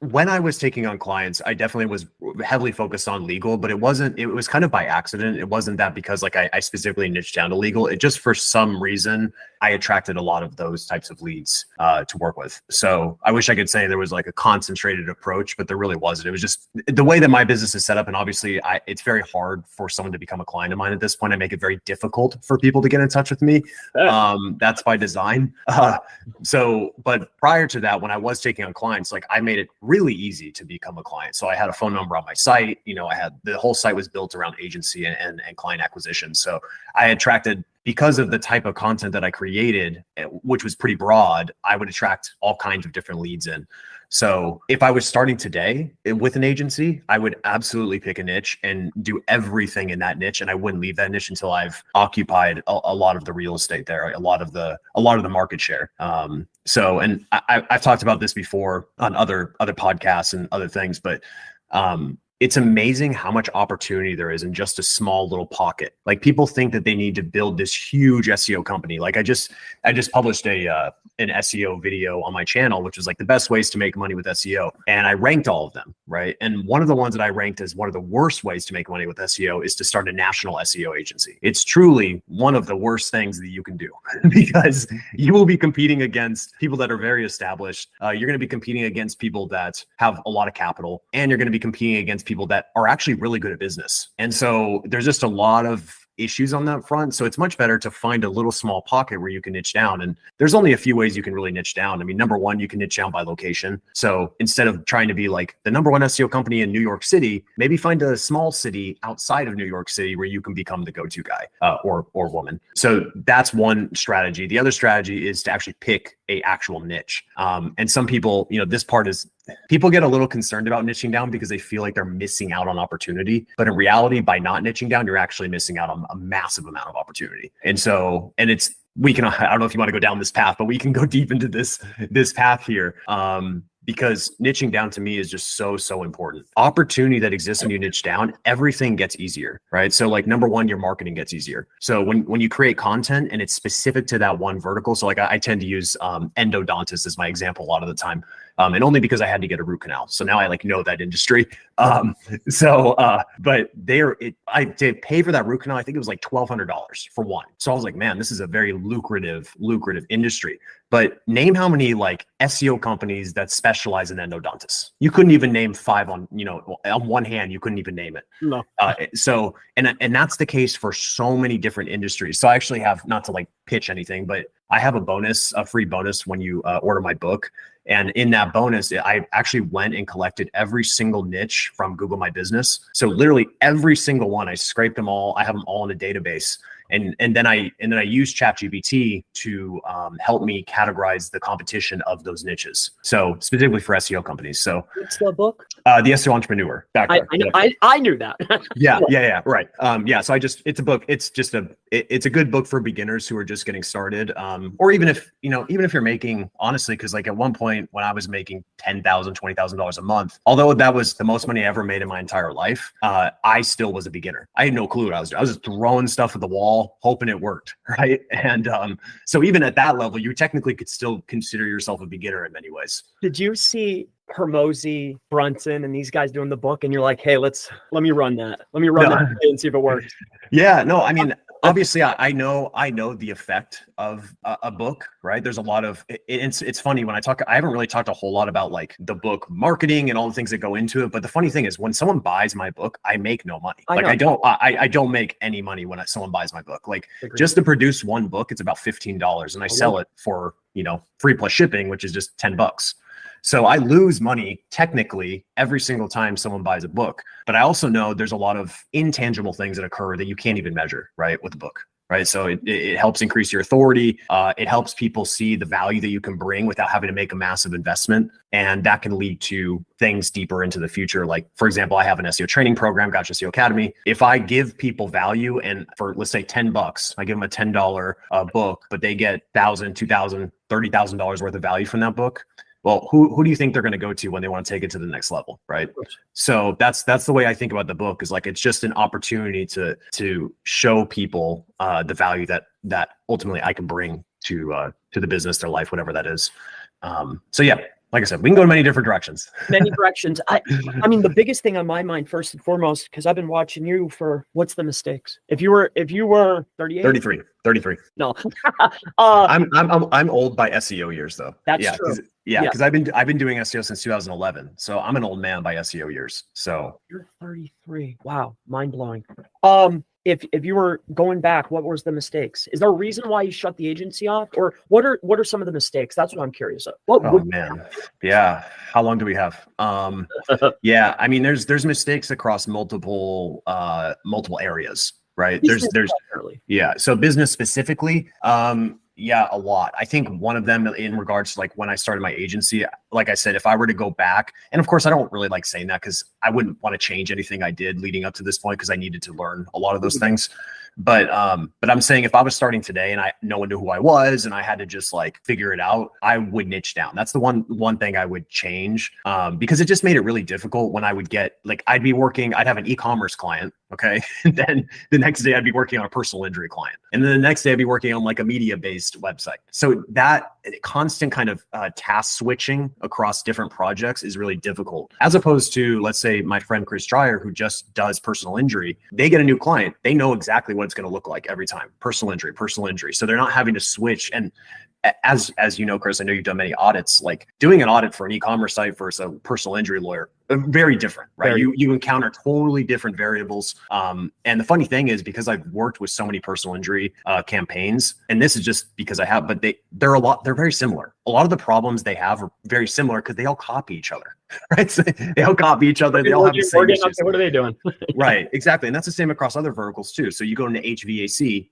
when I was taking on clients, I definitely was heavily focused on legal, but it was kind of by accident. It wasn't that because like I specifically niched down to legal. It just, for some reason, I attracted a lot of those types of leads to work with. So I wish I could say there was like a concentrated approach, but there really wasn't. It was just the way that my business is set up. And obviously it's very hard for someone to become a client of mine at this point. I make it very difficult for people to get in touch with me. That's by design. But prior to that, when I was taking on clients, like I made it really easy to become a client. So I had a phone number on my site. The whole site was built around agency and client acquisition. So I attracted, because of the type of content that I created, which was pretty broad, I would attract all kinds of different leads in. So if I was starting today with an agency, I would absolutely pick a niche and do everything in that niche. And I wouldn't leave that niche until I've occupied a lot of the real estate there, a lot of the market share. And I've talked about this before on other podcasts and other things, but it's amazing how much opportunity there is in just a small little pocket. Like, people think that they need to build this huge SEO company. Like I just published an SEO video on my channel, which is like the best ways to make money with SEO. And I ranked all of them, right? And one of the ones that I ranked as one of the worst ways to make money with SEO is to start a national SEO agency. It's truly one of the worst things that you can do because you will be competing against people that are very established. You're going to be competing against people that have a lot of capital, and you're going to be competing against people that are actually really good at business. And so there's just a lot of issues on that front. So it's much better to find a little small pocket where you can niche down. And there's only a few ways you can really niche down. I mean, number one, you can niche down by location. So instead of trying to be like the number one SEO company in New York City, maybe find a small city outside of New York City where you can become the go-to guy or woman. So that's one strategy. The other strategy is to actually pick a actual niche. And some people, this part is, people get a little concerned about niching down because they feel like they're missing out on opportunity. But in reality, by not niching down, you're actually missing out on a massive amount of opportunity. And so, I don't know if you want to go down this path, but we can go deep into this path here. Because niching down to me is just so important. Opportunity that exists when you niche down, everything gets easier, right? So like, number one, your marketing gets easier. So when you create content and it's specific to that one vertical, so like I tend to use endodontist as my example a lot of the time. And only because I had to get a root canal. So now I know that industry. But I did pay for that root canal. I think it was like $1,200 for one. So I was like, man, this is a very lucrative industry. But name how many like SEO companies that specialize in endodontists. You couldn't even name 5 on one hand. You couldn't even name it. No. And that's the case for so many different industries. So I actually have, not to like pitch anything, but I have a free bonus when you order my book. And in that bonus, I actually went and collected every single niche from Google My Business. So literally every single one, I scraped them all. I have them all in a database. And then I use ChatGPT to help me categorize the competition of those niches. So specifically for SEO companies. So what's the book? The SEO Entrepreneur. I knew that. Yeah. Right. So it's a book. It's a good book for beginners who are just getting started. Or even if you're making, honestly, because like at one point when I was making $10,000, $20,000 a month, although that was the most money I ever made in my entire life, I still was a beginner. I had no clue what I was doing. I was just throwing stuff at the wall, hoping it worked, right? And so even at that level, you technically could still consider yourself a beginner in many ways. Did you see Hermosi, Brunson, and these guys doing the book, and you're like, hey, let me run that and see if it works? Yeah, no, I mean, obviously I know the effect of a book, right? There's a lot of, it's funny when I haven't really talked a whole lot about like the book marketing and all the things that go into it. But the funny thing is when someone buys my book, I make no money. I don't make any money when someone buys my book. Like, just to produce one book, it's about $15, and I sell it for, free plus shipping, which is just $10. So I lose money technically every single time someone buys a book, but I also know there's a lot of intangible things that occur that you can't even measure, right, with a book, right? So it helps increase your authority. It helps people see the value that you can bring without having to make a massive investment. And that can lead to things deeper into the future. Like, for example, I have an SEO training program, Gotch SEO Academy. If I give people value and for, let's say $10, I give them a $10 book, but they get $1,000, $2,000, $30,000 worth of value from that book. Well, who do you think they're going to go to when they want to take it to the next level, right? So that's the way I think about the book, is like, it's just an opportunity to show people the value that ultimately I can bring to the business, their life, whatever that is. So yeah, like I said, we can go in many different directions. Many directions. I mean, the biggest thing on my mind, first and foremost, because I've been watching you for what's the mistakes? If you were 38, 33. No, I'm old by SEO years though. That's true. Because I've been doing SEO since 2011, so I'm an old man by SEO years. So you're 33. Wow, mind blowing. If you were going back, what was the mistakes? Is there a reason why you shut the agency off, or what are some of the mistakes? That's what I'm curious of. Oh man, yeah. How long do we have? Yeah, I mean, there's mistakes across multiple areas, right? There's yeah. So business specifically, yeah, a lot. I think one of them in regards to like when I started my agency, like I said, if I were to go back, and of course I don't really like saying that because I wouldn't want to change anything I did leading up to this point because I needed to learn a lot of those things. But I'm saying if I was starting today and no one knew who I was and I had to just like figure it out, I would niche down. That's the one thing I would change, because it just made it really difficult when I would get like, I'd have an e-commerce client. Okay. And then the next day I'd be working on a personal injury client. And then the next day I'd be working on like a media-based website. So that constant kind of task switching across different projects is really difficult. As opposed to, let's say my friend Chris Dreyer, who just does personal injury, they get a new client. They know exactly what it's going to look like every time. Personal injury. So they're not having to switch. And as you know, Chris, I know you've done many audits, like doing an audit for an e-commerce site versus a personal injury lawyer, very different, right? You encounter totally different variables. And the funny thing is, because I've worked with so many personal injury campaigns, and this is just because I have, but they're very similar. A lot of the problems they have are very similar because they all copy each other, right? So they all copy each other. They all have the same issues. What are they doing? Right, exactly. And that's the same across other verticals too. So you go into HVAC,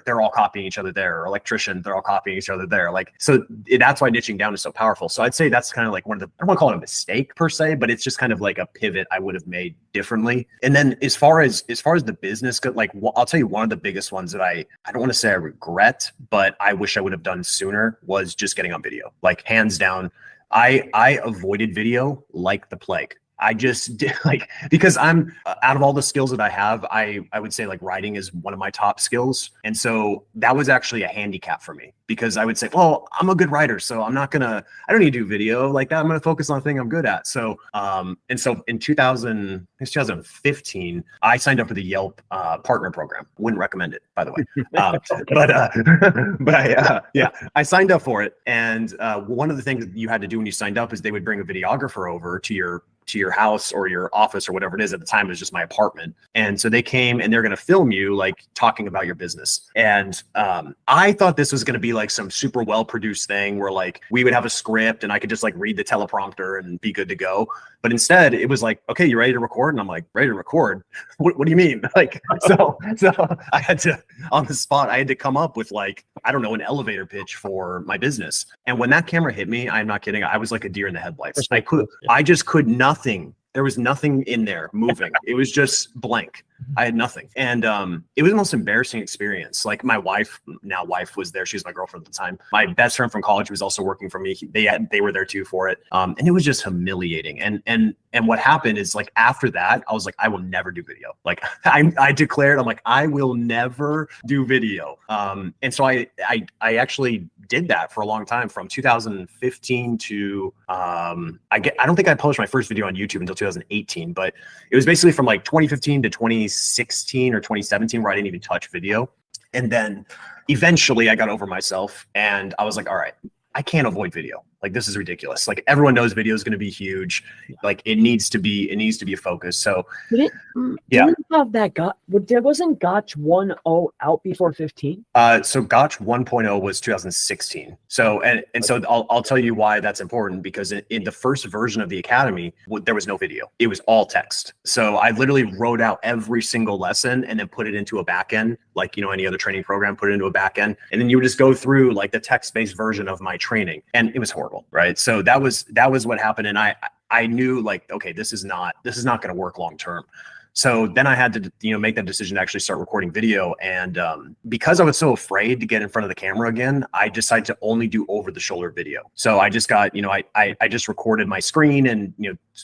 they're all copying each other there. Or electrician, they're all copying each other there. Like, so that's why niching down is so powerful. So I'd say that's kind of like I don't want to call it a mistake per se, but it's just kind of like a pivot I would have made differently. And then as far as the business goes, like I'll tell you one of the biggest ones that I don't want to say I regret, but I wish I would have done sooner was just getting on video. Like hands down, I avoided video like the plague. I just did, like, because I'm out of all the skills that I have, I would say like writing is one of my top skills. And so that was actually a handicap for me because I would say, well, I'm a good writer, so I don't need to do video like that. I'm going to focus on the thing I'm good at. So, and so in 2015, I signed up for the Yelp partner program. Wouldn't recommend it, by the way. I signed up for it. And one of the things that you had to do when you signed up is they would bring a videographer over to your house or your office or whatever it is. At the time, it was just my apartment. And so they came and they're going to film you like talking about your business. And I thought this was going to be like some super well-produced thing where like we would have a script and I could just like read the teleprompter and be good to go. But instead it was like, okay, you ready to record? And I'm like, ready to record? What do you mean? Like, so I had to, on the spot, I had to come up with like, I don't know, an elevator pitch for my business. And when that camera hit me, I'm not kidding, I was like a deer in the headlights. I just could nothing. There was nothing in there moving. It was just blank. I had nothing. And it was the most embarrassing experience. Like my wife was there. She was my girlfriend at the time. My best friend from college was also working for me. They were there too for it. And it was just humiliating. And what happened is like after that, I was like, I will never do video. Like I declared, I'm like, I will never do video. And so I actually did that for a long time from 2015 to I don't think I published my first video on YouTube until 2018, but it was basically from like 2015 to 2016 or 2017 where I didn't even touch video. And then eventually I got over myself and I was like, all right, I can't avoid video. Like, this is ridiculous. Like, everyone knows video is going to be huge. Like, it needs to be a focus. So, did you have that wasn't Gotch 1.0 out before 15? So Gotch 1.0 was 2016. So, and so I'll tell you why that's important, because in the first version of the Academy, there was no video. It was all text. So I literally wrote out every single lesson and then put it into a backend, like, any other training program, put it into a backend. And then you would just go through like the text-based version of my training. And it was horrible. Right. So that was what happened. And I knew like, okay, this is not going to work long term. So then I had to, make that decision to actually start recording video. And because I was so afraid to get in front of the camera again, I decided to only do over the shoulder video. So I just got, I just recorded my screen and,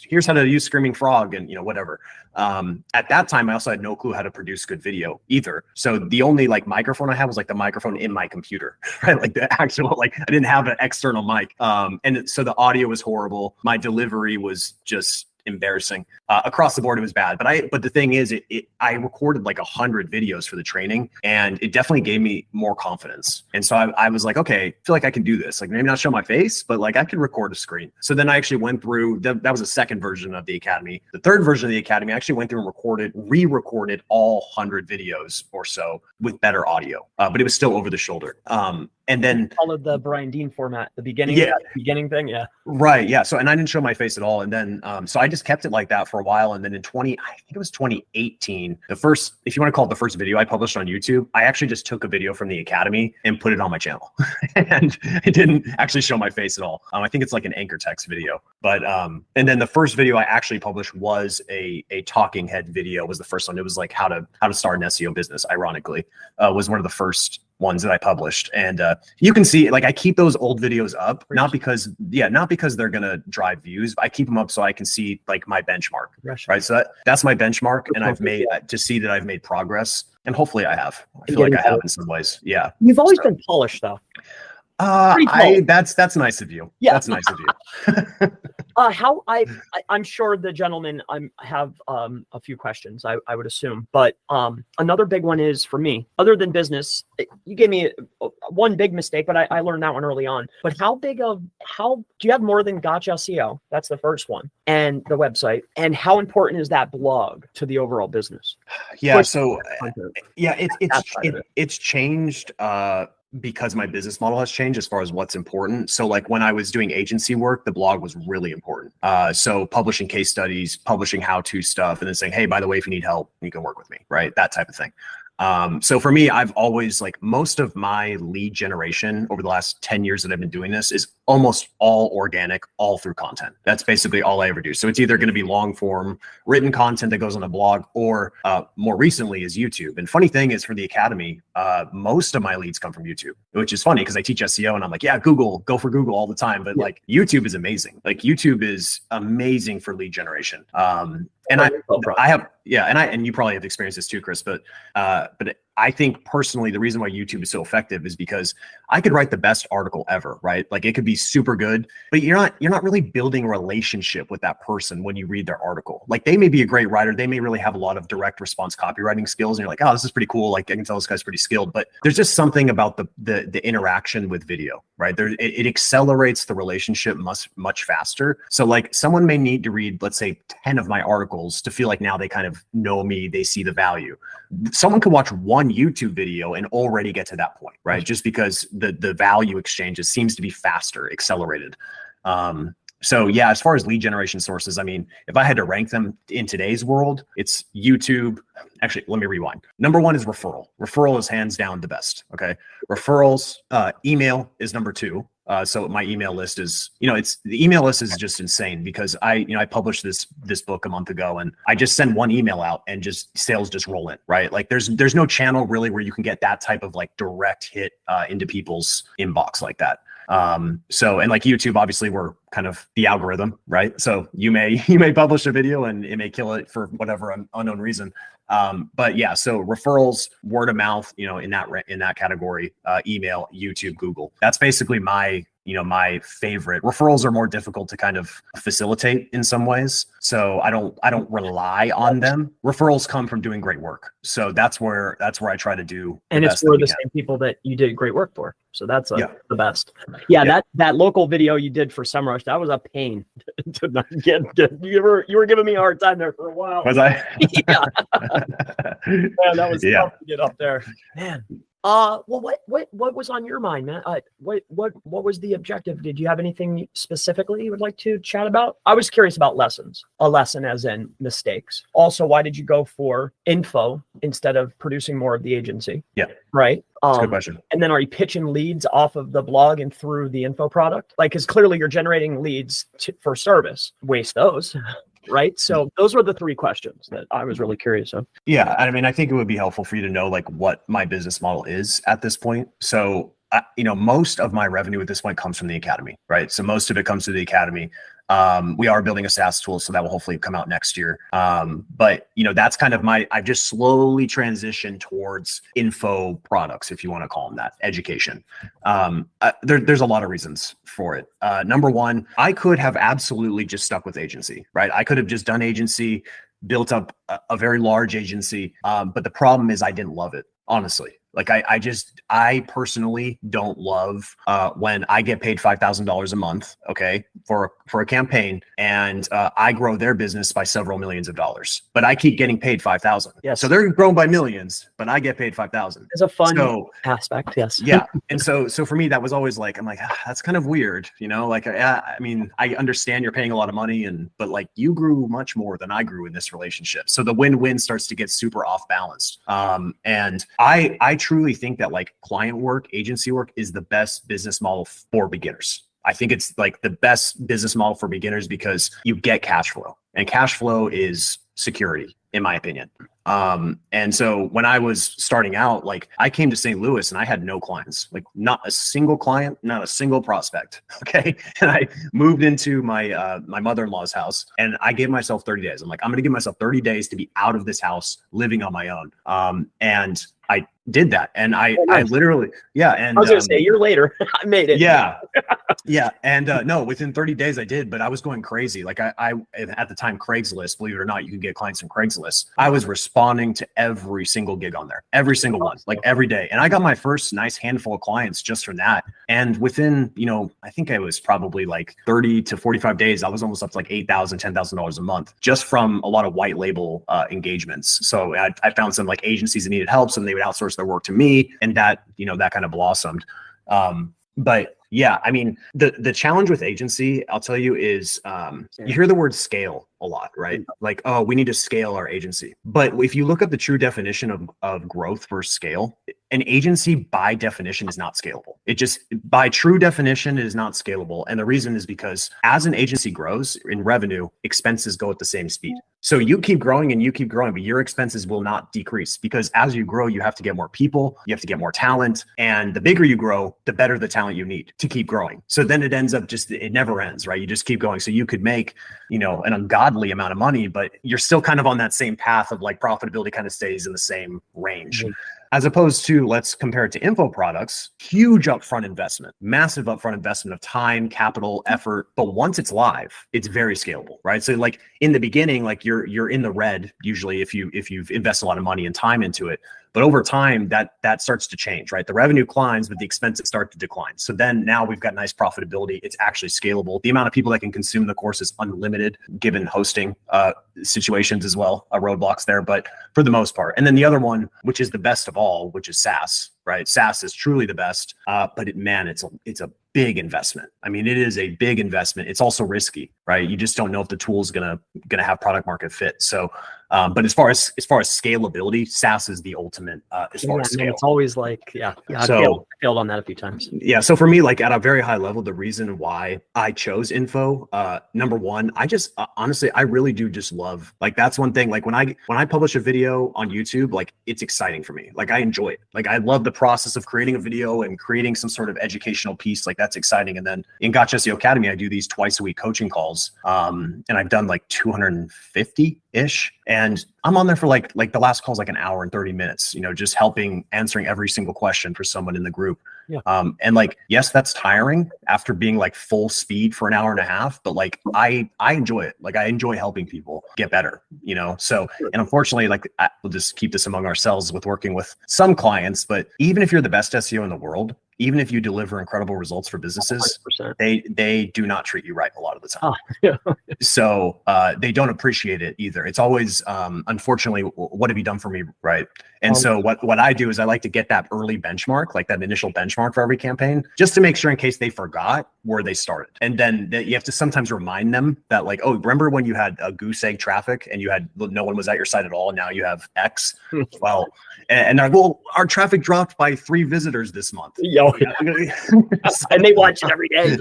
here's how to use Screaming Frog and, whatever. At that time, I also had no clue how to produce good video either. So the only like microphone I had was like the microphone in my computer, right? Like the actual, like I didn't have an external mic. And so the audio was horrible. My delivery was just embarrassing. Across the board, it was bad. But the thing is, I recorded like 100 videos for the training, and it definitely gave me more confidence. And so I was like, okay, I feel like I can do this. Like maybe not show my face, but like I can record a screen. So then I actually went through, that was the second version of the Academy. The third version of the Academy, I actually went through and re-recorded all 100 videos or so with better audio, but it was still over the shoulder. And then followed the Brian Dean format, the beginning, beginning thing. Yeah. Right. Yeah. So, and I didn't show my face at all. And then, so I just kept it like that for a while. And then I think it was 2018, if you want to call it the first video I published on YouTube, I actually just took a video from the Academy and put it on my channel. And it didn't actually show my face at all. I think it's like an anchor text video, but, and then the first video I actually published was a talking head video, was the first one. It was like how to start an SEO business, ironically, was one of the first ones that I published. And you can see, like, I keep those old videos up, not because they're gonna drive views. I keep them up so I can see like my benchmark, right? So that's my benchmark, and I've made to see that I've made progress, and hopefully I have. I feel like I have in some ways. Yeah. You've always been polished, though. That's nice of you. Yeah, that's nice of you. I'm sure the gentlemen have a few questions, I would assume, but another big one is for me, other than business, you gave me one big mistake, but I learned that one early on. But how do you have more than Gotch SEO? That's the first one, and the website, and how important is that blog to the overall business? Yeah. So yeah, it's changed. Because my business model has changed as far as what's important. So like when I was doing agency work, the blog was really important. So publishing case studies, publishing how-to stuff, and then saying, hey, by the way, if you need help, you can work with me, right? That type of thing. So for me, I've always, like, most of my lead generation over the last 10 years that I've been doing this is almost all organic, all through content. That's basically all I ever do. So it's either going to be long form written content that goes on a blog, or more recently is YouTube. And funny thing is, for the Academy, most of my leads come from YouTube, which is funny because I teach SEO and I'm like, yeah, Google, go for Google all the time. But like YouTube is amazing. Like YouTube is amazing for lead generation. And and you probably have experienced this too, Chris, but I think personally, the reason why YouTube is so effective is because I could write the best article ever, right? Like it could be super good, but you're not really building a relationship with that person when you read their article. Like they may be a great writer. They may really have a lot of direct response copywriting skills. And you're like, oh, this is pretty cool. Like I can tell this guy's pretty skilled, but there's just something about the interaction with video, right? It accelerates the relationship much faster. So like someone may need to read, let's say 10 of my articles to feel like now they kind of know me, they see the value. Someone could watch one YouTube video and already get to that point, right? Just because the value exchanges seems to be faster, accelerated. So yeah, as far as lead generation sources, I mean, if I had to rank them in today's world, it's YouTube. Actually, let me rewind. Number one is referral. Referral is hands down the best. Okay. Referrals, email is number two. So my email list is, the email list is just insane because I published this book a month ago, and I just send one email out and just sales just roll in, right? Like there's no channel really where you can get that type of like direct hit into people's inbox like that. So, and like YouTube, obviously we're kind of the algorithm, right? So you may publish a video and it may kill it for whatever unknown reason. But yeah, so referrals, word of mouth, in that category, email, YouTube, Google. That's basically my favorite. Referrals are more difficult to kind of facilitate in some ways. So I don't rely on them. Referrals come from doing great work. So that's where I try to do. And it's for the same people that you did great work for. So that's the best. Yeah. That local video you did for SEMrush, that was a pain to not get. You were giving me a hard time there for a while. Was I? Yeah. Man, that was tough to get up there. Man. Well, what was on your mind, man? What was the objective? Did you have anything specifically you would like to chat about? I was curious about lessons. A lesson as in mistakes. Also, why did you go for info instead of producing more of the agency? Yeah. Right. That's a good question. And then are you pitching leads off of the blog and through the info product? Like, because clearly you're generating leads for service. Waste those. right? So those were the three questions that I was really curious of. Yeah. I mean, I think it would be helpful for you to know like what my business model is at this point. So, most of my revenue at this point comes from the academy, right? So most of it comes to the academy. We are building a SaaS tool, so that will hopefully come out next year. But that's kind of I've just slowly transitioned towards info products, if you want to call them that, education. There's a lot of reasons for it. Number one, I could have absolutely just stuck with agency, right? I could have just done agency, built up a very large agency. But the problem is I didn't love it, honestly. Like I personally don't love when I get paid $5,000 a month, okay, for a campaign, and I grow their business by several millions of dollars, but I keep getting paid 5,000. Yes. So they're grown by millions, but I get paid 5,000. It's a fun aspect. Yes. Yeah. And so for me, that was always like, I'm like, that's kind of weird, like, I mean, I understand you're paying a lot of money but like you grew much more than I grew in this relationship. So the win-win starts to get super off balanced. And I truly think that like client work, agency work is the best business model for beginners. I think it's like the best business model for beginners because you get cash flow, and cash flow is security, in my opinion. And so when I was starting out, like I came to St. Louis and I had no clients, like not a single client, not a single prospect. Okay. And I moved into my mother-in-law's house and I gave myself 30 days. I'm like, I'm going to give myself 30 days to be out of this house, living on my own. And I did that. And I literally, yeah. And I was going to say a year later, I made it. Yeah. Yeah. And no, within 30 days I did, but I was going crazy. Like I at the time, Craigslist, believe it or not, you can get clients from Craigslist. I was responding to every single gig on there, every single one, like every day. And I got my first nice handful of clients just from that. And within, I think it was probably like 30 to 45 days, I was almost up to like $8,000, $10,000 a month just from a lot of white label engagements. So I found some like agencies that needed help, so they would outsource their work to me, and that that kind of blossomed. But yeah, I mean, the challenge with agency, I'll tell you, is you hear the word scale a lot, right? Like, oh, we need to scale our agency. But if you look at the true definition of growth versus scale, an agency by definition is not scalable. It just, by true definition, it is not scalable. And the reason is because as an agency grows in revenue, expenses go at the same speed. So you keep growing and you keep growing, but your expenses will not decrease, because as you grow, you have to get more people, you have to get more talent. And the bigger you grow, the better the talent you need to keep growing. So then it ends up it never ends, right? You just keep going. So you could make, an ungodly amount of money, but you're still kind of on that same path of like profitability kind of stays in the same range. Mm-hmm. As opposed to, let's compare it to info products, huge upfront investment, massive upfront investment of time, capital, effort. But once it's live, it's very scalable, right? So like in the beginning, like you're in the red usually if you've invested a lot of money and time into it. But over time, that starts to change, right? The revenue climbs, but the expenses start to decline. So then now we've got nice profitability. It's actually scalable. The amount of people that can consume the course is unlimited, given hosting situations as well, roadblocks there, but for the most part. And then the other one, which is the best of all, which is SaaS, right? SaaS is truly the best, but it's a big investment. I mean, it is a big investment. It's also risky, right? You just don't know if the tool is gonna have product market fit. So, but as far as scalability, SaaS is the ultimate as far as scale. It's always like, I failed on that a few times. Yeah. So for me, like at a very high level, the reason why I chose info, number one, I just honestly, I really do just love, like, that's one thing. Like when I publish a video on YouTube, like it's exciting for me. Like I enjoy it. Like I love the process of creating a video and creating some sort of educational piece. Like that's exciting. And then in Gotch SEO Academy, I do these twice a week coaching calls. And I've done like 250-ish. And I'm on there for like the last call is like an hour and 30 minutes, just answering every single question for someone in the group. Yeah. And like, yes, that's tiring after being like full speed for an hour and a half, but like, I enjoy it. Like I enjoy helping people get better, so, and unfortunately, like we'll just keep this among ourselves with working with some clients, but even if you're the best SEO in the world, even if you deliver incredible results for businesses, 100%. They do not treat you right a lot of the time. So they don't appreciate it either. It's always, unfortunately, what have you done for me, right? And so what I do is I like to get that early benchmark, like that initial benchmark for every campaign, just to make sure in case they forgot where they started. And then you have to sometimes remind them that like, oh, remember when you had a goose egg traffic and no one was at your site at all, and now you have X? Well, and our traffic dropped by 3 visitors this month. And they watch it every day.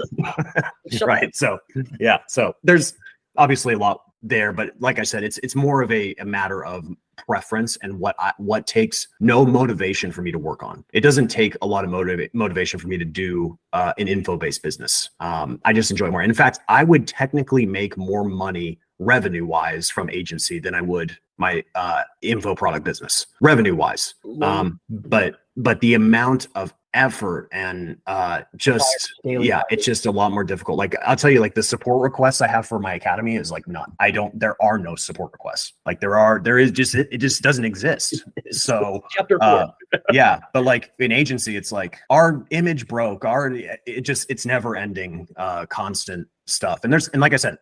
Right. So, yeah. So there's obviously a lot there, but like I said, it's more of a matter of preference and what takes no motivation for me to work on. It doesn't take a lot of motivation for me to do an info-based business. I just enjoy more. And in fact, I would technically make more money revenue wise from agency than I would my info product business revenue wise. But the amount of effort and it's just a lot more difficult. Like I'll tell you, like the support requests I have for my academy is like none. There are no support requests. Like it just doesn't exist. So chapter 4. yeah, but like in agency, it's like our image broke, it's never ending, constant stuff. And like I said,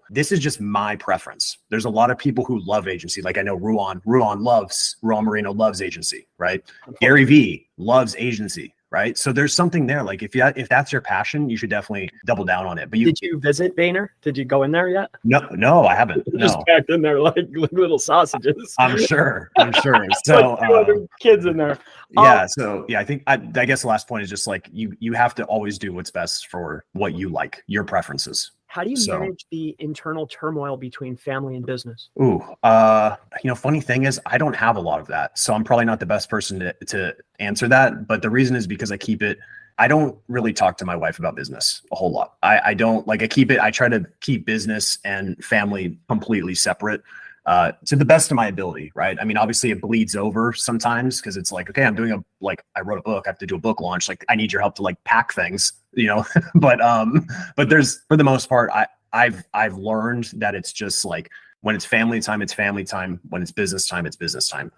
this is just my preference. There's a lot of people who love agency. Like I know Ruan Marino loves agency, right? Gary V loves agency, right? So there's something there. Like if that's your passion, you should definitely double down on it. But did you visit Vayner? Did you go in there yet? No, I haven't. Just packed in there like little sausages. I'm sure. So like 200 kids in there. Yeah. So yeah, I guess the last point is just like you have to always do what's best for what you like, your preferences. How do you manage the internal turmoil between family and business? Funny thing is I don't have a lot of that. So I'm probably not the best person to answer that. But the reason is because I don't really talk to my wife about business a whole lot. I try to keep business and family completely separate. To the best of my ability, right? I mean, obviously it bleeds over sometimes because it's like, okay, I wrote a book, I have to do a book launch. Like I need your help to like pack things, but there's, for the most part, I've learned that it's just like, when it's family time, it's family time. When it's business time, it's business time.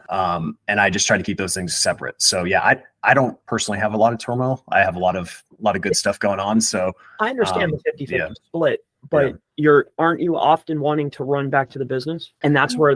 And I just try to keep those things separate. So yeah, I don't personally have a lot of turmoil. I have a lot of good stuff going on. So I understand the 50-50 split. But aren't you often wanting to run back to the business? And that's where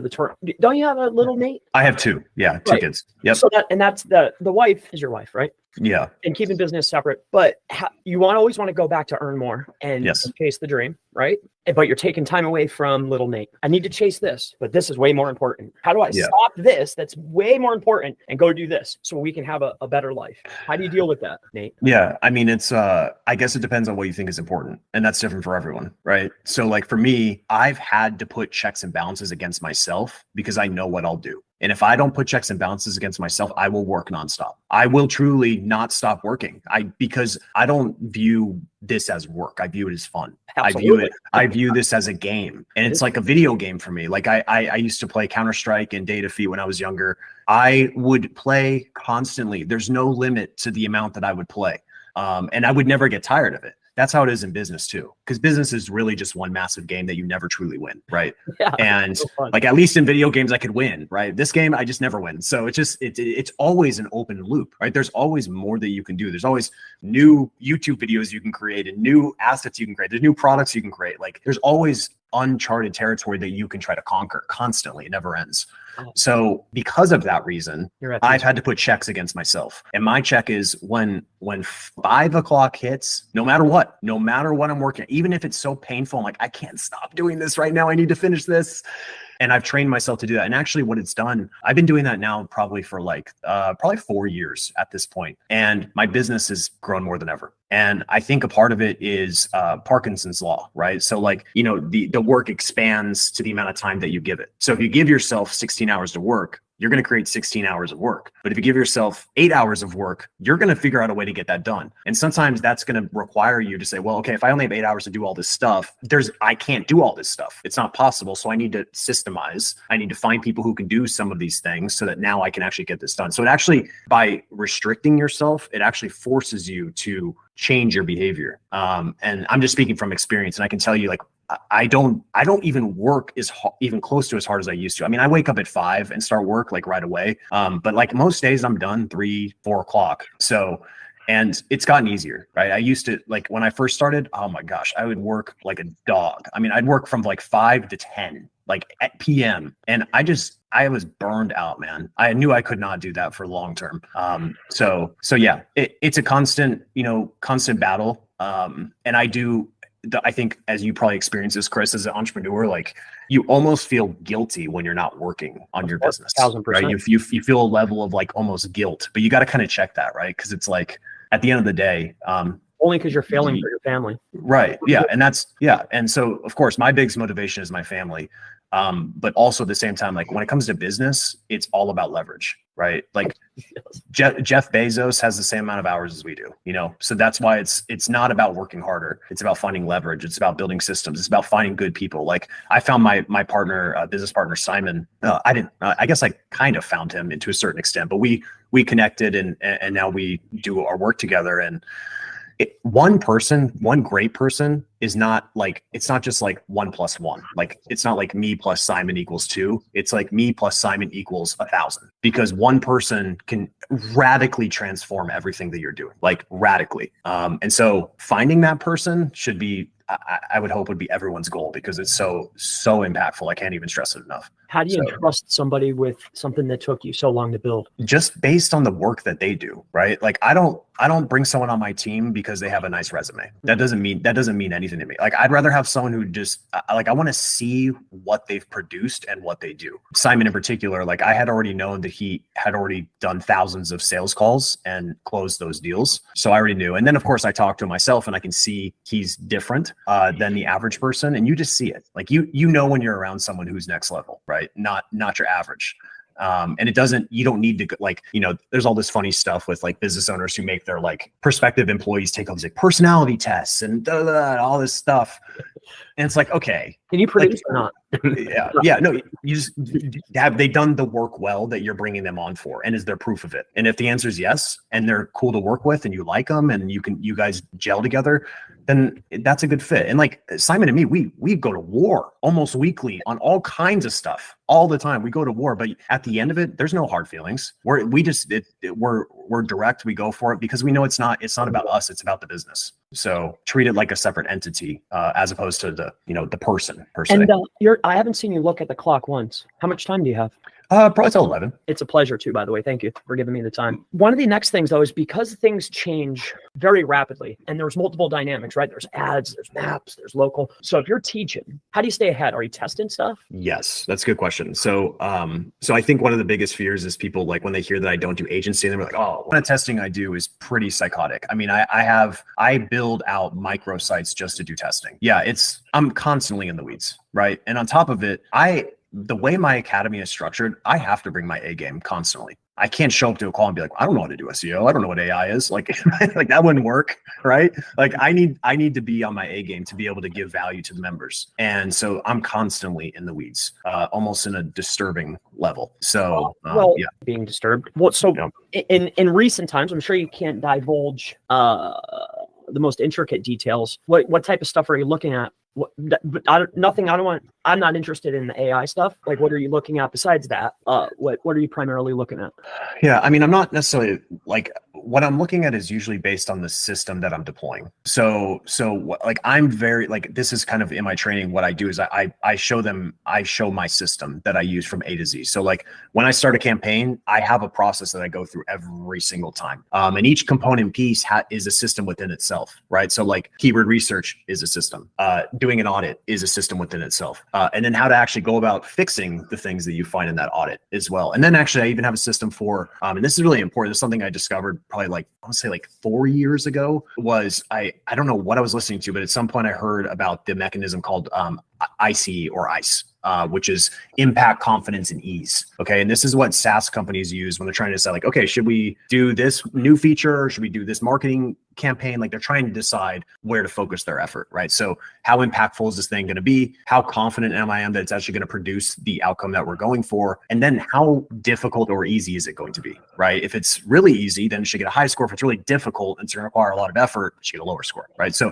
don't you have a little Nate? I have two. Yeah. Two kids. Yep. So that's the wife is your wife, right? Yeah. And keeping business separate, but you always want to go back to earn more and chase the dream, right? But you're taking time away from little Nate. I need to chase this, but this is way more important. How do I stop this? That's way more important and go do this so we can have a better life. How do you deal with that, Nate? Yeah. I mean, it's, I guess it depends on what you think is important, and that's different for everyone. Right. So like for me, I've had to put checks and balances against myself because I know what I'll do. And if I don't put checks and balances against myself, I will work nonstop. I will truly not stop working. Because I don't view this as work. I view it as fun. Absolutely. I view this as a game, and it's like a video game for me. Like I used to play Counter-Strike and Data Feet when I was younger. I would play constantly. There's no limit to the amount that I would play. And I would never get tired of it. That's how it is in business too, because business is really just one massive game that you never truly win, right? Yeah, and like at least in video games I could win, right? This game I just never win. So it's always an open loop, right? There's always more that you can do. There's always new YouTube videos you can create and new assets you can create. There's new products you can create. Like there's always uncharted territory that you can try to conquer constantly. It never ends. So because of that reason, I've had to put checks against myself. And my check is when 5 o'clock hits, no matter what I'm working, even if it's so painful, I'm like, I can't stop doing this right now. I need to finish this. And I've trained myself to do that. And actually what it's done, I've been doing that now probably for probably 4 years at this point. And my business has grown more than ever. And I think a part of it is Parkinson's law, right? So like, the work expands to the amount of time that you give it. So if you give yourself 16 hours to work, you're going to create 16 hours of work. But if you give yourself 8 hours of work, you're going to figure out a way to get that done. And sometimes that's going to require you to say, well, okay, if I only have 8 hours to do all this stuff, I can't do all this stuff. It's not possible. So I need to systemize. I need to find people who can do some of these things so that now I can actually get this done. So it actually, by restricting yourself, it actually forces you to change your behavior. And I'm just speaking from experience. And I can tell you, like, I don't even work even close to as hard as I used to. I mean, I wake up at 5 and start work like right away. But like most days I'm done 3, 4 o'clock. So, and it's gotten easier, right? I used to, like when I first started, oh my gosh, I would work like a dog. I mean, I'd work from like 5 to 10, like at PM. And I was burned out, man. I knew I could not do that for long term. So yeah, it's a constant battle. And I think, as you probably experience this, Chris, as an entrepreneur, like you almost feel guilty when you're not working on your business. 1000%. Right? You feel a level of like almost guilt, but you got to kind of check that, right? Because it's like at the end of the day, only because you're failing for your family. Right. Yeah. And yeah. And so of course my biggest motivation is my family. But also at the same time, like when it comes to business, it's all about leverage, right? Like Jeff Bezos has the same amount of hours as we do, so that's why it's not about working harder. It's about finding leverage. It's about building systems. It's about finding good people. Like I found my partner, business partner, Simon. I guess I kind of found him to a certain extent, but we connected and now we do our work together. And one great person is not like, it's not just like 1 + 1. Like, it's not like me plus Simon equals 2. It's like me plus Simon equals 1,000, because one person can radically transform everything that you're doing, like radically. And so finding that person should be, I would hope would be everyone's goal, because it's so impactful. I can't even stress it enough. How do you trust somebody with something that took you so long to build? Just based on the work that they do, right? Like I don't bring someone on my team because they have a nice resume. That doesn't mean anything to me. Like I'd rather have someone who just like, I want to see what they've produced and what they do. Simon in particular, like I had already known that he had already done thousands of sales calls and closed those deals. So I already knew. And then of course I talked to him myself, and I can see he's different than the average person. And you just see it. Like you know when you're around someone who's next level, right? Not your average. And you don't need to, like, there's all this funny stuff with like business owners who make their like prospective employees take all these like personality tests and all this stuff. And it's like, okay, can you produce or not? Yeah. No, you just have they done the work well that you're bringing them on for, and is there proof of it? And if the answer is yes, and they're cool to work with, and you like them, and you guys gel together, then that's a good fit. And like Simon and me, we go to war almost weekly on all kinds of stuff all the time. We go to war, but at the end of it, there's no hard feelings. We're direct. We go for it because we know it's not about us. It's about the business. So treat it like a separate entity, as opposed to the person per se. And I haven't seen you look at the clock once. How much time do you have? Probably till 11. It's a pleasure too, by the way. Thank you for giving me the time. One of the next things though is because things change very rapidly and there's multiple dynamics, right? There's ads, there's maps, there's local. So if you're teaching, how do you stay ahead? Are you testing stuff? Yes, that's a good question. So I think one of the biggest fears is people, like when they hear that I don't do agency, and they're like, oh, what testing I do is pretty psychotic. I mean, I build out microsites just to do testing. Yeah, I'm constantly in the weeds, right? And on top of it, the way my academy is structured, I have to bring my A game constantly. I can't show up to a call and be like, I don't know how to do SEO. I don't know what AI is. Like, like that wouldn't work, right? Like I need to be on my A game to be able to give value to the members. And so I'm constantly in the weeds, almost in a disturbing level. So, yeah. Being disturbed. Well, so in recent times, I'm sure you can't divulge the most intricate details. What type of stuff are you looking at? I'm not interested in the AI stuff. Like, what are you looking at besides that? What are you primarily looking at? Yeah, I mean, I'm not necessarily like, what I'm looking at is usually based on the system that I'm deploying. So like, I'm very, like, this is kind of in my training. What I do is I show my system that I use from A to Z. So like when I start a campaign, I have a process that I go through every single time. And each component piece is a system within itself, right? So like keyword research is a system. Doing an audit is a system within itself. And then how to actually go about fixing the things that you find in that audit as well. And then actually I even have a system for, and this is really important. This is something I discovered probably like, I want to say like 4 years ago, was I don't know what I was listening to, but at some point I heard about the mechanism called ICE or ICE. Which is impact, confidence, and ease. Okay. And this is what SaaS companies use when they're trying to decide, like, okay, should we do this new feature? Or should we do this marketing campaign? Like, they're trying to decide where to focus their effort, right? So how impactful is this thing going to be? How confident am I that it's actually going to produce the outcome that we're going for? And then how difficult or easy is it going to be, right? If it's really easy, then it should get a high score. If it's really difficult and it's going to require a lot of effort, it should get a lower score, right? So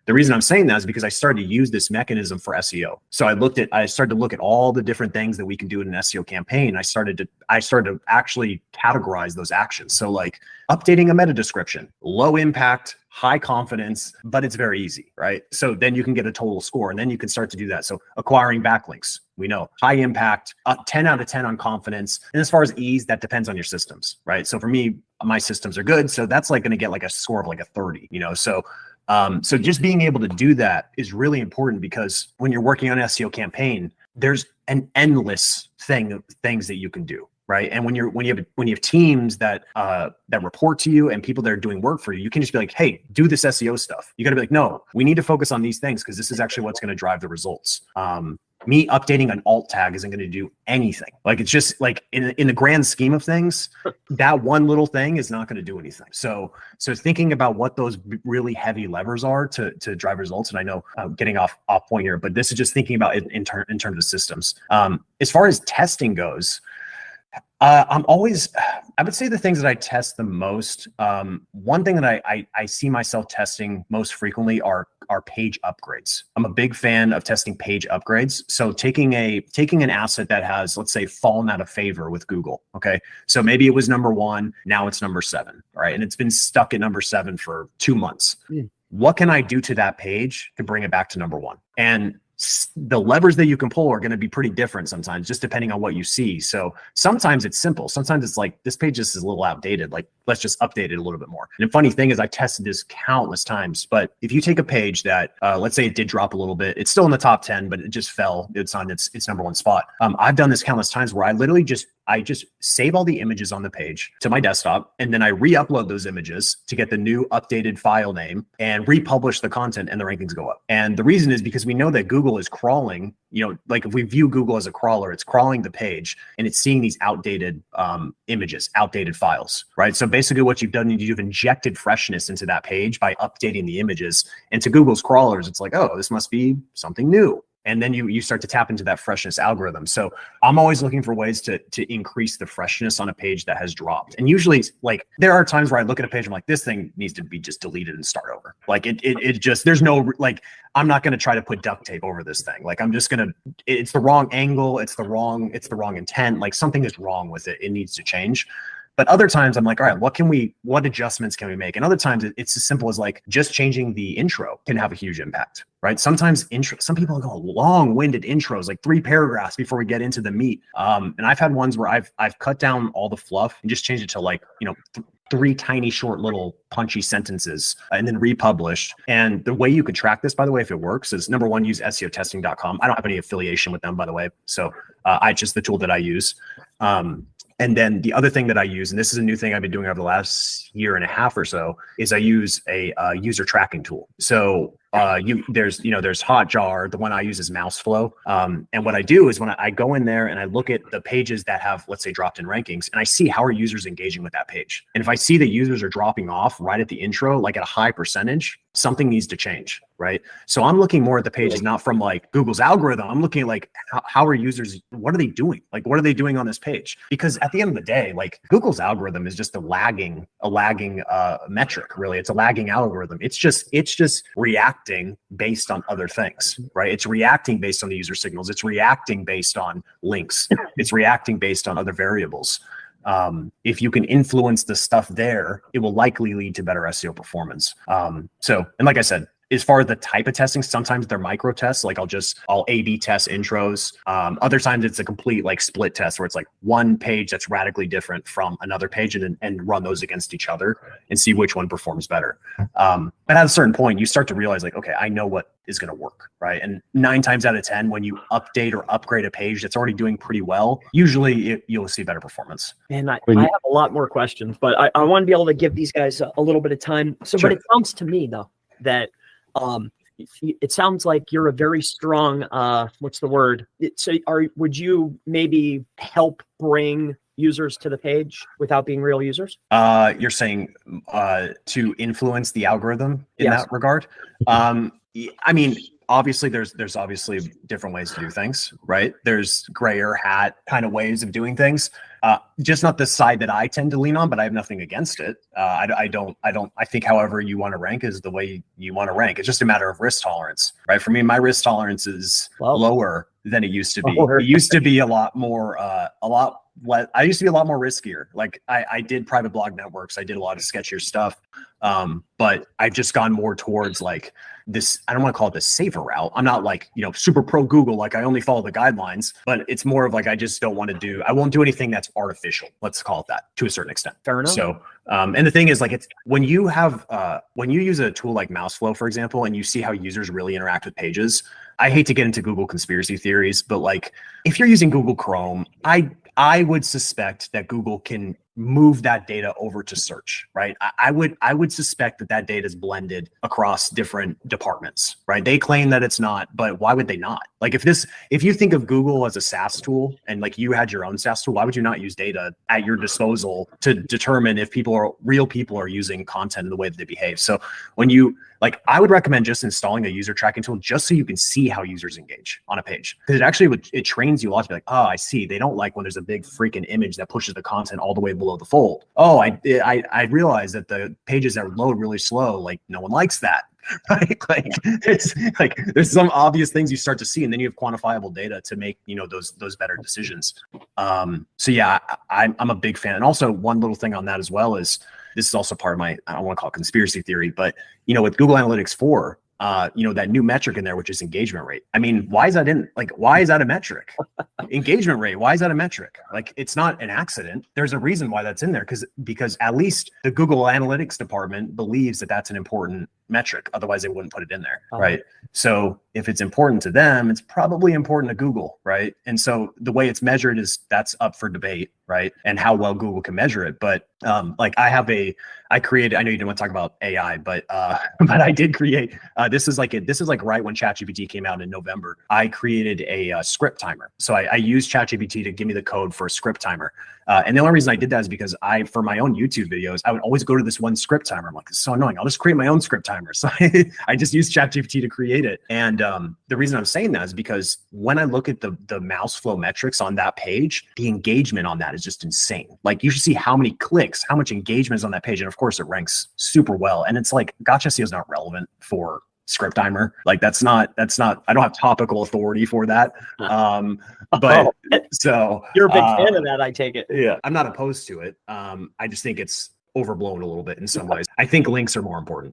the reason I'm saying that is because I started to use this mechanism for SEO. So I started to look at all the different things that we can do in an SEO campaign. I started to actually categorize those actions. So like updating a meta description, low impact, high confidence, but it's very easy, right? So then you can get a total score, and then you can start to do that. So acquiring backlinks, we know high impact, 10 out of 10 on confidence. And as far as ease, that depends on your systems, right? So for me, my systems are good. So that's like going to get like a score of like a 30, So just being able to do that is really important, because when you're working on an SEO campaign, there's an endless things that you can do. right? And when you have teams that report to you and people that are doing work for you, you can just be like, hey, do this SEO stuff. You got to be like, no, we need to focus on these things because this is actually what's going to drive the results. Me updating an alt tag isn't going to do anything. Like, it's just like in the grand scheme of things, that one little thing is not going to do anything. So thinking about what those really heavy levers are to drive results. And I know I'm getting off point here, but this is just thinking about it in terms of systems. As far as testing goes, I would say the things that I test the most, one thing that I see myself testing most frequently are page upgrades. I'm a big fan of testing page upgrades. So taking an asset that has, let's say, fallen out of favor with Google. Okay. So maybe it was #1, now it's #7, right? And it's been stuck at #7 for 2 months. What can I do to that page to bring it back to #1? And the levers that you can pull are going to be pretty different sometimes, just depending on what you see. So sometimes it's simple. Sometimes it's like, this page just is a little outdated. Like, let's just update it a little bit more. And the funny thing is, I tested this countless times, but if you take a page that, let's say it did drop a little bit, it's still in the top 10, but it just fell. It's on its #1 spot. I've done this countless times where I literally just save all the images on the page to my desktop, and then I re-upload those images to get the new updated file name and republish the content, and the rankings go up. And the reason is because we know that Google is crawling, like if we view Google as a crawler, it's crawling the page and it's seeing these outdated images, outdated files, right? So basically what you've done is you've injected freshness into that page by updating the images. And to Google's crawlers, it's like, oh, this must be something new. And then you start to tap into that freshness algorithm. So I'm always looking for ways to increase the freshness on a page that has dropped. And usually, like, there are times where I look at a page, I'm like, this thing needs to be just deleted and start over. Like it just, there's no, like, I'm not going to try to put duct tape over this thing. Like, I'm just going to, it's the wrong angle. It's the wrong intent. Like, something is wrong with it. It needs to change. But other times I'm like, all right, what adjustments can we make? And other times it's as simple as like just changing the intro can have a huge impact, right? Sometimes some people go long-winded intros, like 3 paragraphs before we get into the meat. And I've had ones where I've cut down all the fluff and just changed it to like, 3 tiny, short, little punchy sentences and then republished. And the way you could track this, by the way, if it works, is #1, use SEOtesting.com. I don't have any affiliation with them, by the way. So I just the tool that I use. And then the other thing that I use, and this is a new thing I've been doing over the last year and a half or so, is I use a user tracking tool. So there's Hotjar. The one I use is Mouseflow. And what I do is when I go in there and I look at the pages that have, let's say, dropped in rankings, and I see how are users engaging with that page. And if I see that users are dropping off right at the intro, like at a high percentage, something needs to change, right? So I'm looking more at the pages, not from like Google's algorithm. I'm looking at like, how are users, what are they doing? Like, what are they doing on this page? Because at the end of the day, like, Google's algorithm is just a lagging metric, really. It's a lagging algorithm. It's just reacting based on other things, right? It's reacting based on the user signals. It's reacting based on links. It's reacting based on other variables. If you can influence the stuff there, it will likely lead to better SEO performance. And like I said, as far as the type of testing, sometimes they're micro tests. Like I'll A/B test intros. Other times it's a complete like split test where it's like one page that's radically different from another page and run those against each other and see which one performs better. But at a certain point, you start to realize like, okay, I know what is going to work, right? And 9 times out of 10, when you update or upgrade a page that's already doing pretty well, usually you'll see better performance. And I have a lot more questions, but I want to be able to give these guys a little bit of time. So, sure. But it sounds to me though that it sounds like you're a very strong, what's the word? Would you maybe help bring users to the page without being real users? You're saying to influence the algorithm in that regard? I mean, obviously there's obviously different ways to do things, right? There's grayer hat kind of ways of doing things. Just not the side that I tend to lean on, but I have nothing against it. I think however you want to rank is the way you want to rank. It's just a matter of risk tolerance, right? For me, my risk tolerance is lower than it used to be. It used to be a lot more, I used to be a lot more riskier. Like I did private blog networks. I did a lot of sketchier stuff. But I've just gone more towards like this, I don't want to call it the safer route. I'm not like, super pro Google. Like I only follow the guidelines, but it's more of like, I just don't want to I won't do anything that's artificial. Let's call it that to a certain extent. Fair enough. So, and the thing is like, it's when you use a tool like Mouseflow, for example, and you see how users really interact with pages, I hate to get into Google conspiracy theories, but like if you're using Google Chrome, I I would suspect that Google can move that data over to search, right? I would suspect that that data is blended across different departments, right? They claim that it's not, but why would they not? Like if you think of Google as a SaaS tool and like you had your own SaaS tool, why would you not use data at your disposal to determine if real people are using content in the way that they behave? So when you, like, I would recommend just installing a user tracking tool just so you can see how users engage on a page. Because it trains you a lot to be like, oh, I see. They don't like when there's a big freaking image that pushes the content all the way below the fold. Oh, I realize that the pages that load really slow, like no one likes that. Right? Like it's like there's some obvious things you start to see, and then you have quantifiable data to make, you know, those better decisions. So yeah, I'm a big fan. And also one little thing on that as well is, this is also part of my, I don't want to call it conspiracy theory, but you know, with Google Analytics 4, you know, that new metric in there, which is engagement rate. I mean, why is that why is that a metric? Engagement rate, why is that a metric? Like, it's not an accident. There's a reason why that's in there, because at least the Google Analytics department believes that that's an important metric. Otherwise they wouldn't put it in there, right? So if it's important to them, it's probably important to Google, right? And so the way it's measured that's up for debate, right? And how well Google can measure it. But like I created, I know you didn't want to talk about AI, but I did create, this is like right when ChatGPT came out in November. I created a script timer. So I used ChatGPT to give me the code for a script timer. And the only reason I did that is because for my own YouTube videos, I would always go to this one script timer. I'm like, it's so annoying. I'll just create my own script timer. So I just used ChatGPT to create it. And the reason I'm saying that is because when I look at the mouse flow metrics on that page, the engagement on that is just insane. Like, you should see how many clicks, how much engagement is on that page. And of course it ranks super well. And it's like, Gotch SEO is not relevant for script timer. Like that's not, I don't have topical authority for that. But so you're a big fan of that, I take it. Yeah, I'm not opposed to it. I just think it's overblown a little bit in some ways. I think links are more important.